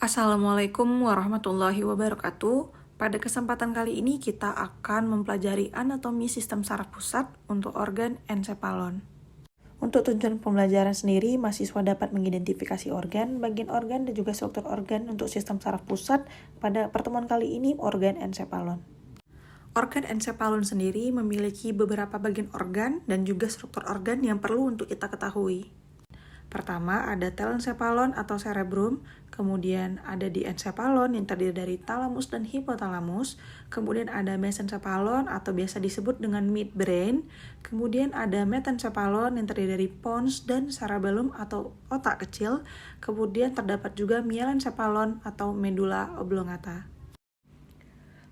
Assalamualaikum warahmatullahi wabarakatuh. Pada kesempatan kali ini kita akan mempelajari anatomi sistem saraf pusat untuk organ ensepalon. Untuk tujuan pembelajaran sendiri, mahasiswa dapat mengidentifikasi organ, bagian organ, dan juga struktur organ untuk sistem saraf pusat. Pada pertemuan kali ini, organ ensepalon. Organ ensepalon sendiri memiliki beberapa bagian organ dan juga struktur organ yang perlu untuk kita ketahui. Pertama, ada telensepalon atau cerebrum, kemudian ada diencephalon yang terdiri dari thalamus dan hipotalamus, kemudian ada mesencephalon atau biasa disebut dengan midbrain, kemudian ada metencephalon yang terdiri dari pons dan cerebellum atau otak kecil, kemudian terdapat juga mielencephalon atau medulla oblongata.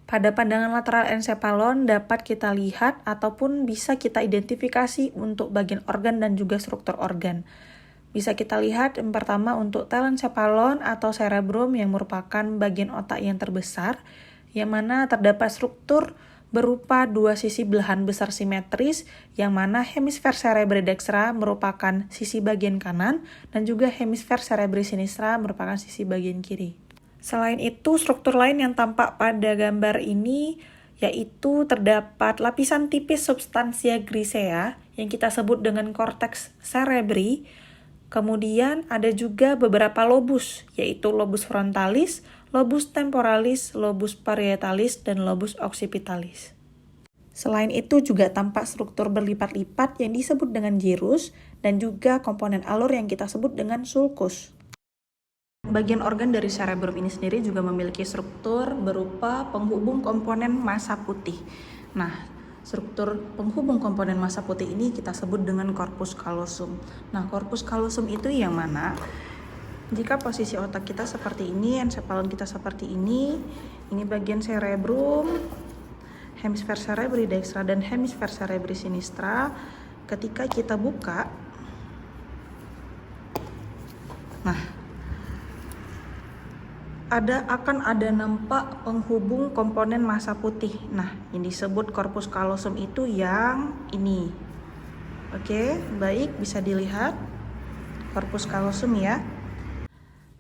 Pada pandangan lateral ensephalon dapat kita lihat ataupun bisa kita identifikasi untuk bagian organ dan juga struktur organ. Bisa kita lihat yang pertama untuk telensephalon atau cerebrum yang merupakan bagian otak yang terbesar, yang mana terdapat struktur berupa dua sisi belahan besar simetris, yang mana hemisfer cerebri dextra merupakan sisi bagian kanan, dan juga hemisfer cerebri sinistra merupakan sisi bagian kiri. Selain itu, struktur lain yang tampak pada gambar ini yaitu terdapat lapisan tipis substansia grisea yang kita sebut dengan korteks cerebri. Kemudian ada juga beberapa lobus, yaitu lobus frontalis, lobus temporalis, lobus parietalis, dan lobus occipitalis. Selain itu juga tampak struktur berlipat-lipat yang disebut dengan gyrus, dan juga komponen alur yang kita sebut dengan sulcus. Bagian organ dari cerebrum ini sendiri juga memiliki struktur berupa penghubung komponen massa putih. Nah, struktur penghubung komponen massa putih ini kita sebut dengan corpus callosum. Nah, corpus callosum itu yang mana? Jika posisi otak kita seperti ini, ensephalon kita seperti ini bagian cerebrum, hemisfer cerebri dextra dan hemisfer cerebri sinistra. Ketika kita buka, akan ada nampak penghubung komponen massa putih. Nah, yang disebut corpus callosum itu yang ini. Oke, baik, bisa dilihat corpus callosum ya.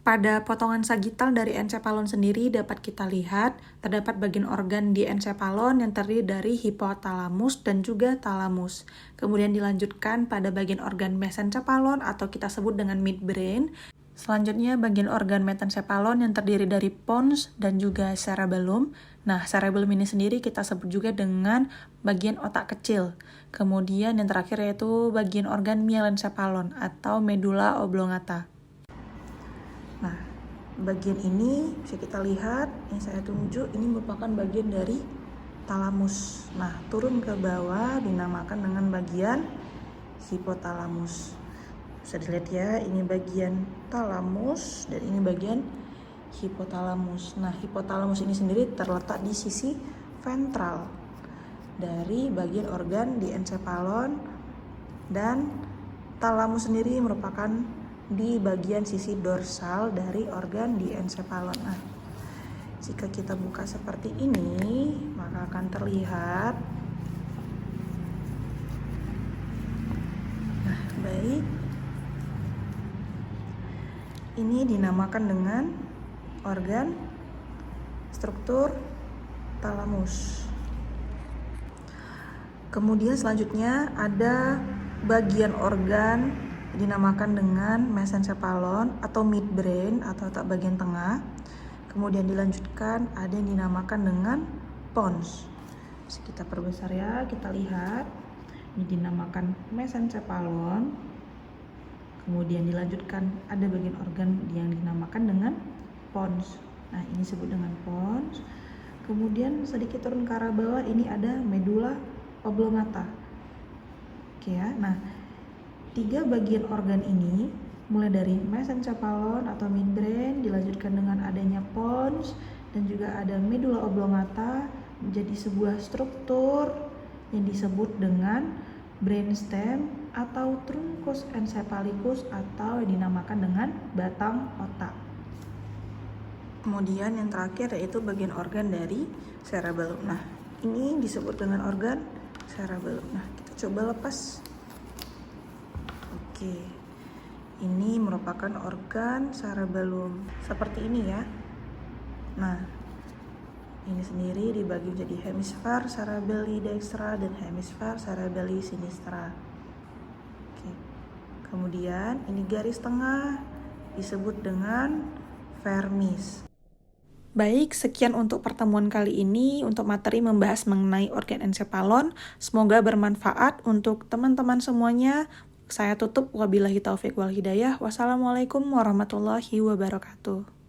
Pada potongan sagital dari ensephalon sendiri dapat kita lihat terdapat bagian organ di ensephalon yang terdiri dari hipotalamus dan juga thalamus. Kemudian dilanjutkan pada bagian organ mesencephalon atau kita sebut dengan midbrain. Selanjutnya bagian organ metencephalon yang terdiri dari pons dan juga cerebellum. Nah, cerebellum ini sendiri kita sebut juga dengan bagian otak kecil. Kemudian yang terakhir yaitu bagian organ mielencephalon atau medulla oblongata. Nah, bagian ini bisa kita lihat, yang saya tunjuk ini merupakan bagian dari thalamus. Nah, turun ke bawah dinamakan dengan bagian hipotalamus. Bisa dilihat ya, ini bagian thalamus dan ini bagian hipotalamus. Nah, hipotalamus ini sendiri terletak di sisi ventral dari bagian organ di ensephalon, dan thalamus sendiri merupakan di bagian sisi dorsal dari organ di ensephalon. Nah, jika kita buka seperti ini, maka akan terlihat. Nah, baik. Ini dinamakan dengan organ struktur thalamus. Kemudian selanjutnya ada bagian organ dinamakan dengan mesencephalon atau midbrain atau otak bagian tengah. Kemudian dilanjutkan ada yang dinamakan dengan pons. Kita perbesar ya, kita lihat. Ini dinamakan mesencephalon. Kemudian dilanjutkan ada bagian organ yang dinamakan dengan pons. Nah, ini disebut dengan pons. Kemudian sedikit turun ke arah bawah ini ada medulla oblongata. Oke ya. Nah, tiga bagian organ ini mulai dari mesencephalon atau midbrain, dilanjutkan dengan adanya pons dan juga ada medulla oblongata, menjadi sebuah struktur yang disebut dengan brainstem atau truncus encephalicus atau yang dinamakan dengan batang otak. Kemudian yang terakhir yaitu bagian organ dari cerebellum. Nah, ini disebut dengan organ cerebellum. Nah, kita coba lepas. Oke. Ini merupakan organ cerebellum. Seperti ini ya. Nah, ini sendiri dibagi menjadi hemisfer cerebelli dextra dan hemisfer cerebelli sinistra. Oke. Kemudian ini garis tengah disebut dengan vermis. Baik, sekian untuk pertemuan kali ini untuk materi membahas mengenai organ ensepalon. Semoga bermanfaat untuk teman-teman semuanya. Saya tutup, wabillahi taufiq wal hidayah. Wassalamualaikum warahmatullahi wabarakatuh.